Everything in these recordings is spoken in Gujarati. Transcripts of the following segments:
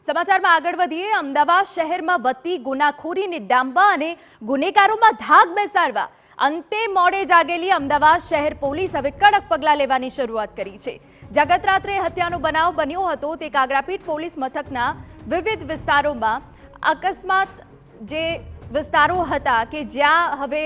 સમાચારમાં આગળ વધીએ। અમદાવાદ શહેરમાં વધતી ગુનાખોરીને ડામવા અને ગુનેગારોમાં ધાક બેસાડવા અંતે મોડે જાગેલી અમદાવાદ શહેર પોલીસ હવે કડક પગલાં લેવાની શરૂઆત કરી છે। જગત રાત્રે હત્યાનો બનાવ બન્યો હતો તે કાગડાપીઠ પોલીસ મથકના વિવિધ વિસ્તારોમાં અકસ્માત જે વિસ્તારો હતા કે જ્યાં હવે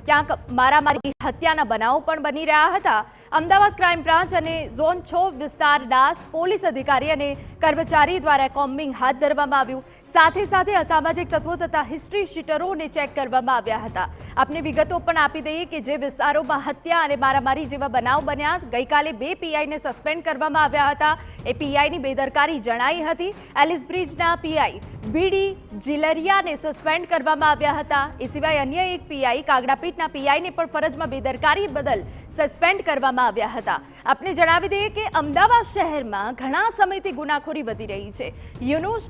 ક્યાંક મારામારી હત્યાના બનાવો પણ બની રહ્યા હતા। અમદાવાદ ક્રાઇમ બ્રાન્ચ અને ઝોન 6 વિસ્તારના પોલીસ અધિકારી અને કર્મચારી દ્વારા કોમ્બિંગ હાથ ધરવામાં આવ્યું। સાથે સાથે અસામાજિક તત્વો તથા હિસ્ટ્રી શીટરોને ચેક કરવામાં આવ્યા હતા। આપને વિગતો પણ આપી દઈએ કે જે વિસ્તારોમાં હત્યા અને મારામારી જેવા બનાવ બન્યા ગઈકાલે 2 પીઆઈને સસ્પેન્ડ કરવામાં આવ્યા હતા। એ પીઆઈની બેદરકારી જણાઈ હતી। એલિસ બ્રિજના પીઆઈ બીડી જીલરિયાને સસ્પેન્ડ કરવામાં આવ્યા હતા। એ સિવાય અન્ય એક પીઆઈ કાગડાપીઠના પીઆઈને પણ ફરજમાં બેદરકારી બદલ સસ્પેન્ડ કરવામાં આવ્યા હતા। આપને જણાવી દઈએ કે અમદાવાદ શહેરમાં ઘણા સમયથી ગુનાખોરી વધી રહી છે। યુનુસ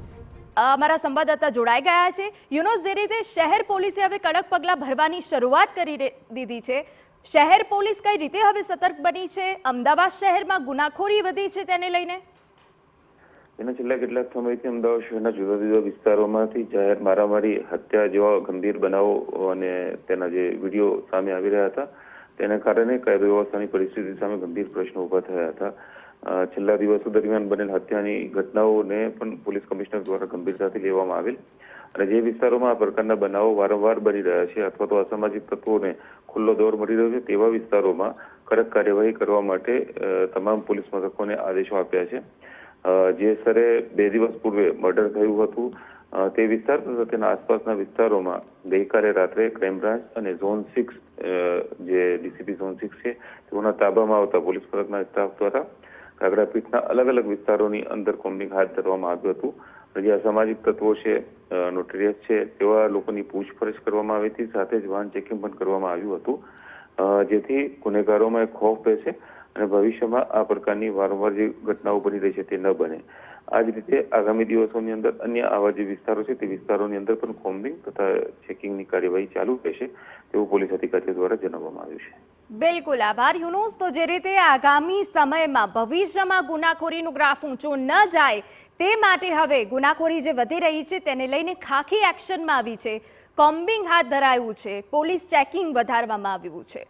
અમારા સંવાદદાતા જોડાઈ ગયા છે। યુનુસ, જે રીતે શહેર પોલીસે હવે કડક પગલાં ભરવાની શરૂઆત કરી દીધી છે, શહેર પોલીસ કઈ રીતે હવે સતર્ક બની છે? અમદાવાદ શહેરમાં ગુનાખોરી વધી છે તેને લઈને છેલ્લા કેટલાક સમયથી અમદાવાદ શહેરના જુદા જુદા વિસ્તારોમાંથી જાહેર મારામારી, હત્યા જેવા ગંભીર બનાવો અને તેના જે વિડીયો સામે આવી રહ્યા હતા તેના કારણે કાયદો વ્યવસ્થાની પરિસ્થિતિ સામે ગંભીર પ્રશ્નો ઉભા થયા હતા। છેલ્લા દિવસો દરમિયાન બનેલ હત્યાની ઘટનાઓને પણ પોલીસ કમિશનર દ્વારા ગંભીરતાથી લેવામાં આવેલ અને જે વિસ્તારોમાં આ પ્રકારના બનાવો વારંવાર બની રહ્યા છે અથવા તો અસામાજિક તત્વોને ખુલ્લો દોર મળી રહ્યો છે તેવા વિસ્તારોમાં કડક કાર્યવાહી કરવા માટે તમામ પોલીસ મથકોને આદેશો આપ્યા છે। જે સરે 2 દિવસ પૂર્વે મર્ડર થયું હતું તે વિસ્તાર તથા તેના આસપાસના વિસ્તારોમાં ગઈકાલે રાત્રે ક્રાઇમ બ્રાન્ચ અને ઝોન 6 જે ડીસીપી ઝોન 6 છે તેઓના તાબામાં આવતા પોલીસ મથકના સ્ટાફ દ્વારા કાગડાપીઠના અલગ અલગ વિસ્તારોની અંદર કોમ્બિંગ હાથ ધરવામાં આવ્યું હતું। જે અસામાજિક તત્વો છે, નોટરિયસ છે તેવા લોકોની પૂછપરછ કરવામાં આવી હતી। સાથે જ વાહન ચેકિંગ પણ કરવામાં આવ્યું હતું જેથી ગુનેગારોમાં એક ખોફ બેસે અને ભવિષ્યમાં આ પ્રકારની વારંવાર જે ઘટનાઓ બની રહી છે તે ન બને। આ જ રીતે આગામી દિવસોની અંદર અન્ય આવા જે વિસ્તારો છે તે વિસ્તારોની અંદર પણ કોમ્બિંગ તથા ચેકિંગની કાર્યવાહી ચાલુ રહેશે તેવું પોલીસ અધિકારીઓ દ્વારા જણાવવામાં આવ્યું છે। બિલકુલ આભાર યુનુસ। તો જે રીતે આગામી સમયમાં ભવિષ્યમાં ગુનાખોરીનું ગ્રાફ ઊંચો ન જાય તે માટે હવે ગુનાખોરી જે વધી રહી છે તેને લઈને ખાખી એક્શનમાં આવી છે, કોમ્બિંગ હાથ ધરાયું છે, પોલીસ ચેકિંગ વધારવામાં આવ્યું છે।